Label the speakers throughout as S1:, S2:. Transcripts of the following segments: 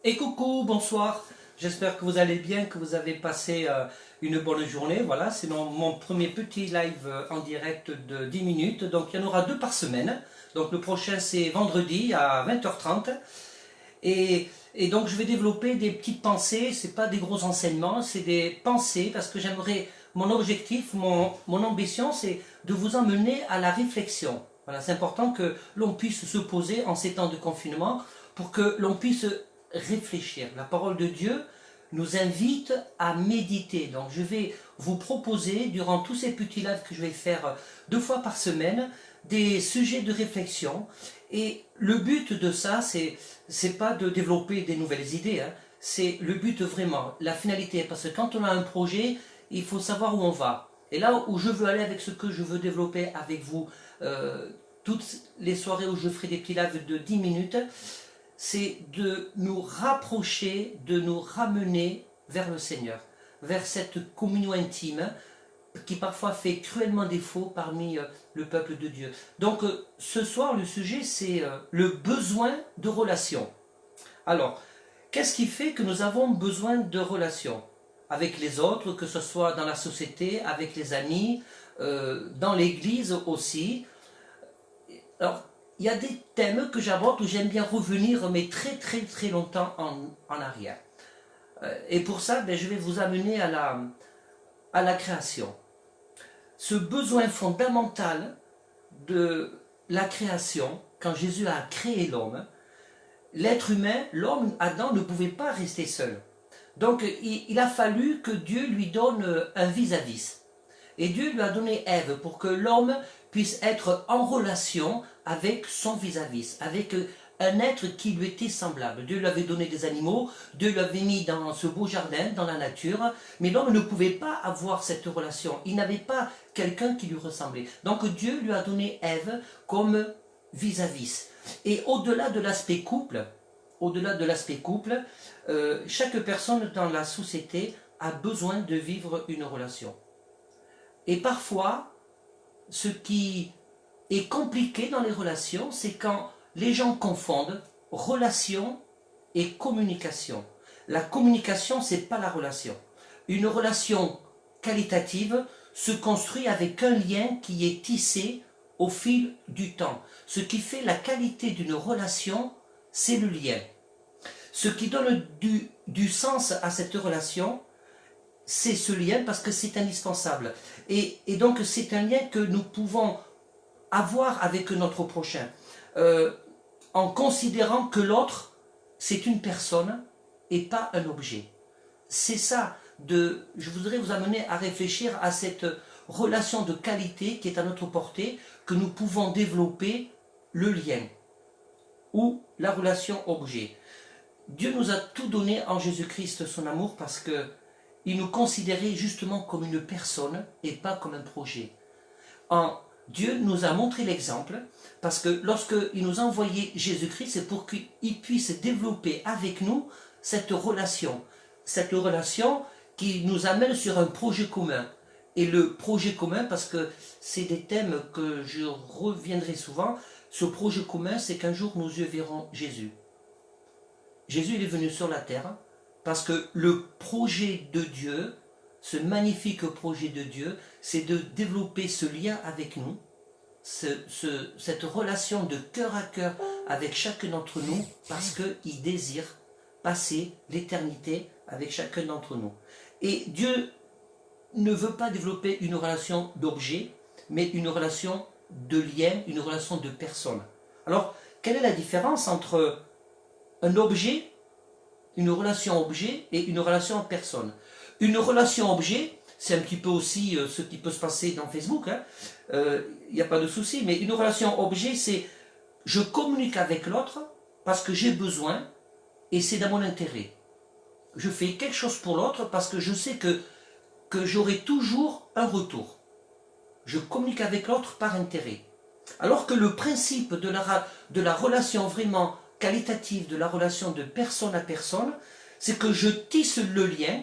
S1: Et coucou, bonsoir. J'espère que vous allez bien, que vous avez passé une bonne journée. Voilà, c'est mon premier petit live en direct de 10 minutes. Donc il y en aura deux par semaine. Donc le prochain c'est vendredi à 20h30. Et donc je vais développer des petites pensées. C'est pas des gros enseignements, c'est des pensées parce que j'aimerais, mon objectif, mon ambition, c'est de vous emmener à la réflexion. Voilà, c'est important que l'on puisse se poser en ces temps de confinement pour que l'on puisse réfléchir. La parole de Dieu nous invite à méditer. Donc je vais vous proposer, durant tous ces petits lives que je vais faire deux fois par semaine, des sujets de réflexion. Et le but de ça, c'est pas de développer des nouvelles idées, hein. C'est le but vraiment, la finalité. Parce que quand on a un projet, il faut savoir où on va. Et là où je veux aller avec ce que je veux développer avec vous, toutes les soirées où je ferai des petits lives de 10 minutes, c'est de nous rapprocher, de nous ramener vers le Seigneur, vers cette communion intime qui parfois fait cruellement défaut parmi le peuple de Dieu. Donc ce soir, le sujet, c'est le besoin de relations. Alors, qu'est-ce qui fait que nous avons besoin de relations avec les autres, que ce soit dans la société, avec les amis, dans l'église aussi? Alors, il y a des thèmes que j'aborde où j'aime bien revenir, mais très longtemps en arrière. Et pour ça, je vais vous amener à la création. Ce besoin fondamental de la création, quand Jésus a créé l'homme, l'être humain, l'homme, Adam, ne pouvait pas rester seul. Donc il a fallu que Dieu lui donne un vis-à-vis. Et Dieu lui a donné Ève pour que l'homme puisse être en relation avec son vis-à-vis, avec un être qui lui était semblable. Dieu lui avait donné des animaux, Dieu lui avait mis dans ce beau jardin, dans la nature, mais l'homme ne pouvait pas avoir cette relation. Il n'avait pas quelqu'un qui lui ressemblait. Donc Dieu lui a donné Ève comme vis-à-vis. Et au-delà de l'aspect couple, chaque personne dans la société a besoin de vivre une relation. Et parfois, ce qui est compliqué dans les relations, c'est quand les gens confondent relation et communication. La communication, ce n'est pas la relation. Une relation qualitative se construit avec un lien qui est tissé au fil du temps. Ce qui fait la qualité d'une relation, c'est le lien. Ce qui donne du sens à cette relation, c'est ce lien parce que c'est indispensable. Et donc c'est un lien que nous pouvons avoir avec notre prochain, en considérant que l'autre, c'est une personne et pas un objet. C'est ça, je voudrais vous amener à réfléchir à cette relation de qualité qui est à notre portée, que nous pouvons développer le lien ou la relation objet. Dieu nous a tout donné en Jésus-Christ, son amour, parce que il nous considérait justement comme une personne et pas comme un projet. Dieu nous a montré l'exemple parce que lorsqu'il nous a envoyé Jésus-Christ, c'est pour qu'il puisse développer avec nous cette relation qui nous amène sur un projet commun. Et le projet commun, parce que c'est des thèmes que je reviendrai souvent, ce projet commun, c'est qu'un jour nos yeux verront Jésus. Jésus, il est venu sur la terre parce que le projet de Dieu, ce magnifique projet de Dieu, c'est de développer ce lien avec nous, cette relation de cœur à cœur avec chacun d'entre nous, parce qu'il désire passer l'éternité avec chacun d'entre nous. Et Dieu ne veut pas développer une relation d'objet, mais une relation de lien, une relation de personne. Alors, quelle est la différence entre un objet, une relation objet et une relation personne? Une relation objet, c'est un petit peu aussi ce qui peut se passer dans Facebook, il n'y a pas de souci, mais une relation objet, c'est je communique avec l'autre parce que j'ai besoin et c'est dans mon intérêt. Je fais quelque chose pour l'autre parce que je sais que j'aurai toujours un retour. Je communique avec l'autre par intérêt. Alors que le principe de la relation vraiment qualitative, de la relation de personne à personne, c'est que je tisse le lien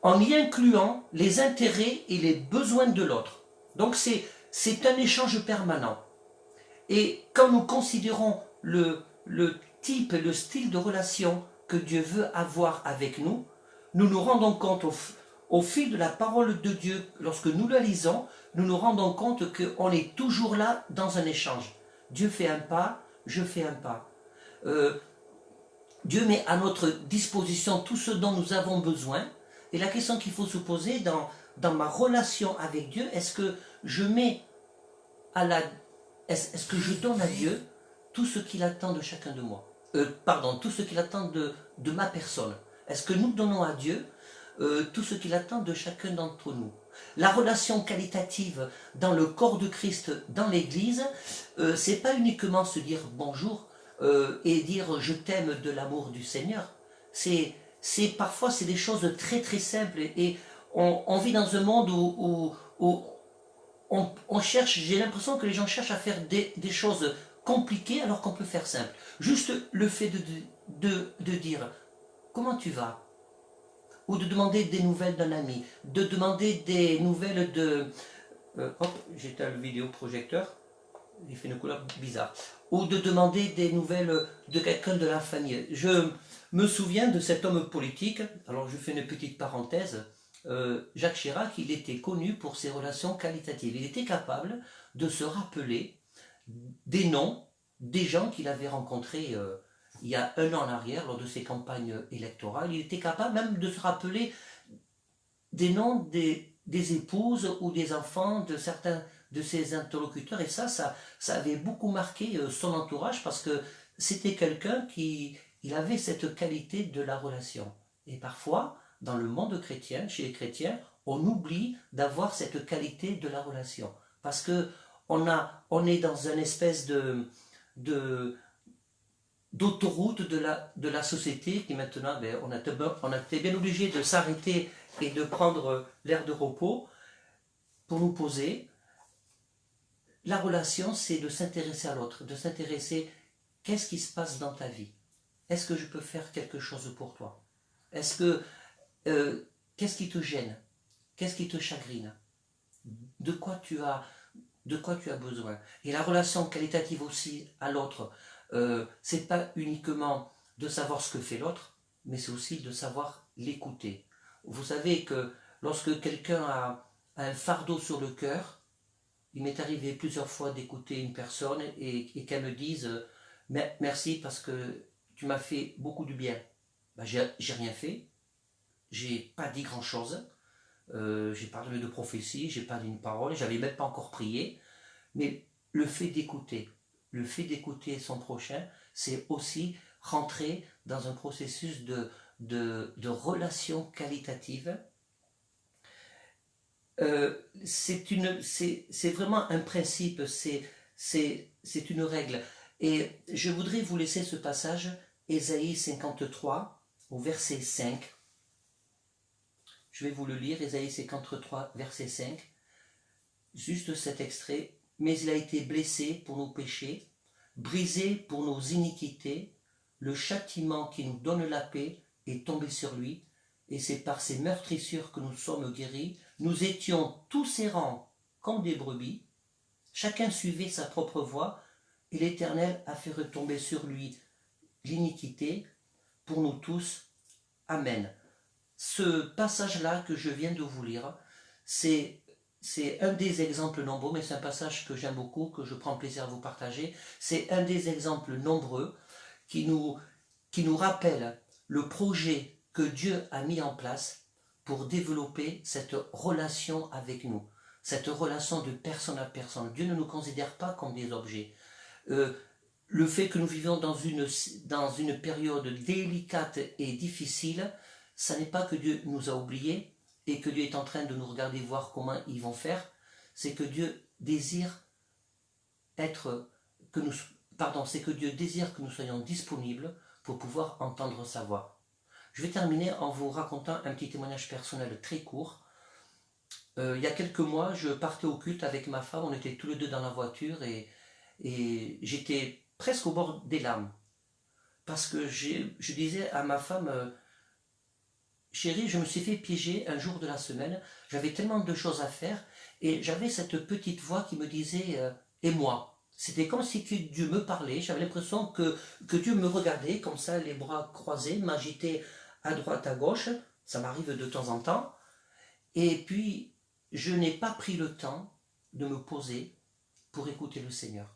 S1: en y incluant les intérêts et les besoins de l'autre. Donc c'est un échange permanent. Et quand nous considérons le type et le style de relation que Dieu veut avoir avec nous, nous nous rendons compte au fil de la parole de Dieu, lorsque nous la lisons, nous nous rendons compte qu'on est toujours là dans un échange. Dieu fait un pas, je fais un pas. Dieu met à notre disposition tout ce dont nous avons besoin. Et la question qu'il faut se poser dans ma relation avec Dieu, est-ce que je mets est-ce que je donne à Dieu tout ce qu'il attend de chacun de moi, tout ce qu'il attend de ma personne. Est-ce que nous donnons à Dieu tout ce qu'il attend de chacun d'entre nous? La relation qualitative dans le corps de Christ, dans l'Église, c'est pas uniquement se dire bonjour et dire je t'aime de l'amour du Seigneur. Parfois c'est des choses très très simples et on vit dans un monde où on cherche, j'ai l'impression que les gens cherchent à faire des choses compliquées alors qu'on peut faire simple. Juste le fait de dire comment tu vas, ou de demander des nouvelles d'un ami, de demander des nouvelles de... hop, j'éteins le vidéoprojecteur, il fait une couleur bizarre. Ou de demander des nouvelles de quelqu'un de la famille. Je me souviens de cet homme politique, alors je fais une petite parenthèse, Jacques Chirac, il était connu pour ses relations qualitatives. Il était capable de se rappeler des noms des gens qu'il avait rencontrés il y a un an en arrière, lors de ses campagnes électorales. Il était capable même de se rappeler des noms des épouses ou des enfants de certains de ses interlocuteurs. Et ça avait beaucoup marqué son entourage parce que c'était quelqu'un il avait cette qualité de la relation. Et parfois, dans le monde chrétien, chez les chrétiens, on oublie d'avoir cette qualité de la relation. Parce que on est dans une espèce d'autoroute de la société qui maintenant, on a été bien obligé de s'arrêter et de prendre l'air de repos pour nous poser. La relation, c'est de s'intéresser à l'autre, de s'intéresser qu'est-ce qui se passe dans ta vie. Est-ce que je peux faire quelque chose pour toi? Est-ce que qu'est-ce qui te gêne? Qu'est-ce qui te chagrine? De quoi tu as besoin? Et la relation qualitative aussi à l'autre, c'est pas uniquement de savoir ce que fait l'autre, mais c'est aussi de savoir l'écouter. Vous savez que lorsque quelqu'un a un fardeau sur le cœur, il m'est arrivé plusieurs fois d'écouter une personne et qu'elle me dise merci parce que tu m'as fait beaucoup du bien. Ben, j'ai rien fait, j'ai pas dit grand chose, j'ai parlé de prophétie, j'ai pas dit une parole, j'avais même pas encore prié, mais le fait d'écouter son prochain, c'est aussi rentrer dans un processus de relation qualitative. C'est vraiment un principe, c'est une règle. Et je voudrais vous laisser ce passage, Ésaïe 53, au verset 5. Je vais vous le lire, Ésaïe 53, verset 5. Juste cet extrait. Mais il a été blessé pour nos péchés, brisé pour nos iniquités. Le châtiment qui nous donne la paix est tombé sur lui, et c'est par ses meurtrissures que nous sommes guéris. Nous étions tous errants comme des brebis, chacun suivait sa propre voie, et l'Éternel a fait retomber sur lui l'iniquité pour nous tous. Amen. Ce passage-là que je viens de vous lire, c'est un des exemples nombreux, mais c'est un passage que j'aime beaucoup, que je prends plaisir à vous partager. C'est un des exemples nombreux qui nous rappelle le projet que Dieu a mis en place pour développer cette relation avec nous, cette relation de personne à personne. Dieu ne nous considère pas comme des objets. Le fait que nous vivions dans une période délicate et difficile, ça n'est pas que Dieu nous a oubliés et que Dieu est en train de nous regarder voir comment ils vont faire, c'est que Dieu désire c'est que Dieu désire que nous soyons disponibles pour pouvoir entendre sa voix. Je vais terminer en vous racontant un petit témoignage personnel très court. Il y a quelques mois, je partais au culte avec ma femme, on était tous les deux dans la voiture et j'étais presque au bord des larmes. Parce que je disais à ma femme, chérie, je me suis fait piéger un jour de la semaine, j'avais tellement de choses à faire et j'avais cette petite voix qui me disait et moi? C'était comme si Dieu me parlait, j'avais l'impression que Dieu me regardait, comme ça, les bras croisés, m'agitait à droite, à gauche, ça m'arrive de temps en temps, et puis je n'ai pas pris le temps de me poser pour écouter le Seigneur.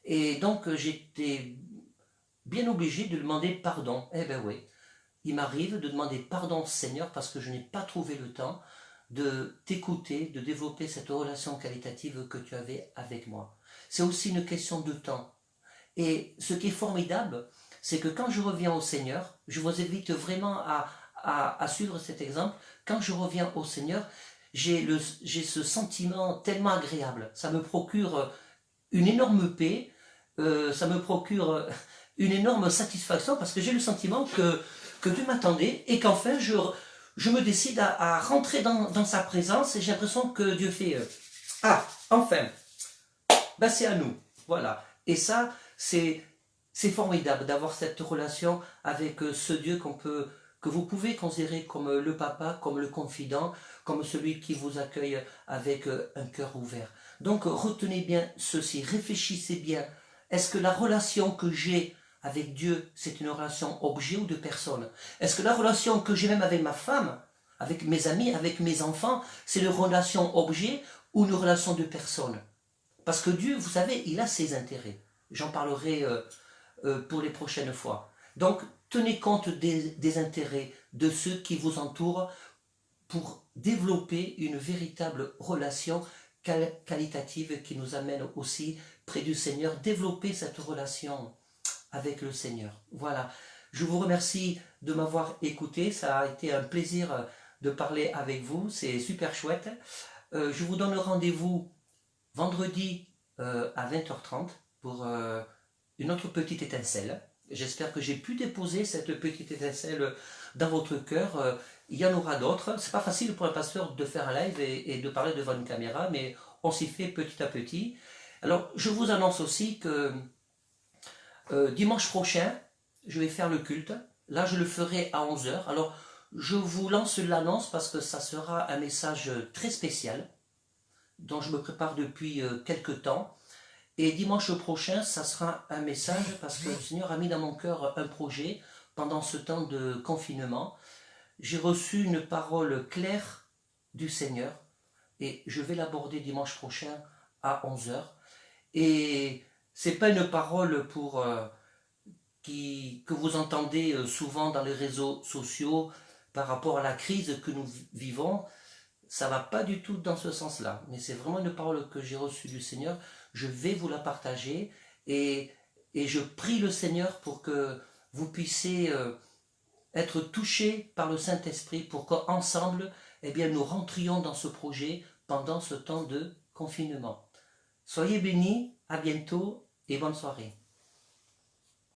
S1: Et donc j'étais bien obligé de demander pardon. Eh ben oui, il m'arrive de demander pardon Seigneur parce que je n'ai pas trouvé le temps de t'écouter, de développer cette relation qualitative que tu avais avec moi. C'est aussi une question de temps. Et ce qui est formidable, c'est que quand je reviens au Seigneur, je vous invite vraiment à suivre cet exemple, quand je reviens au Seigneur, j'ai ce sentiment tellement agréable. Ça me procure une énorme paix, ça me procure une énorme satisfaction parce que j'ai le sentiment que Dieu m'attendait et qu'enfin je me décide à rentrer dans sa présence et j'ai l'impression que Dieu fait ah, enfin, ben c'est à nous. Voilà. Et ça, c'est formidable d'avoir cette relation avec ce Dieu que vous pouvez considérer comme le papa, comme le confident, comme celui qui vous accueille avec un cœur ouvert. Donc retenez bien ceci, réfléchissez bien. Est-ce que la relation que j'ai avec Dieu, c'est une relation objet ou de personne? Est-ce que la relation que j'ai même avec ma femme, avec mes amis, avec mes enfants, c'est une relation objet ou une relation de personne? Parce que Dieu, vous savez, il a ses intérêts. J'en parlerai pour les prochaines fois. Donc, tenez compte des intérêts de ceux qui vous entourent pour développer une véritable relation qualitative qui nous amène aussi près du Seigneur, développer cette relation avec le Seigneur. Voilà. Je vous remercie de m'avoir écouté. Ça a été un plaisir de parler avec vous. C'est super chouette. Je vous donne rendez-vous vendredi à 20h30 pour une autre petite étincelle. J'espère que j'ai pu déposer cette petite étincelle dans votre cœur. Il y en aura d'autres. C'est pas facile pour un pasteur de faire un live et de parler devant une caméra, mais on s'y fait petit à petit. Alors, je vous annonce aussi que dimanche prochain, je vais faire le culte. Là, je le ferai à 11h. Alors, je vous lance l'annonce parce que ça sera un message très spécial dont je me prépare depuis quelques temps. Et dimanche prochain, ça sera un message parce que le Seigneur a mis dans mon cœur un projet pendant ce temps de confinement. J'ai reçu une parole claire du Seigneur et je vais l'aborder dimanche prochain à 11h. Et c'est pas une parole que vous entendez souvent dans les réseaux sociaux par rapport à la crise que nous vivons. Ça va pas du tout dans ce sens-là, mais c'est vraiment une parole que j'ai reçue du Seigneur. Je vais vous la partager et je prie le Seigneur pour que vous puissiez être touchés par le Saint-Esprit pour qu'ensemble, eh bien, nous rentrions dans ce projet pendant ce temps de confinement. Soyez bénis, à bientôt et bonne soirée.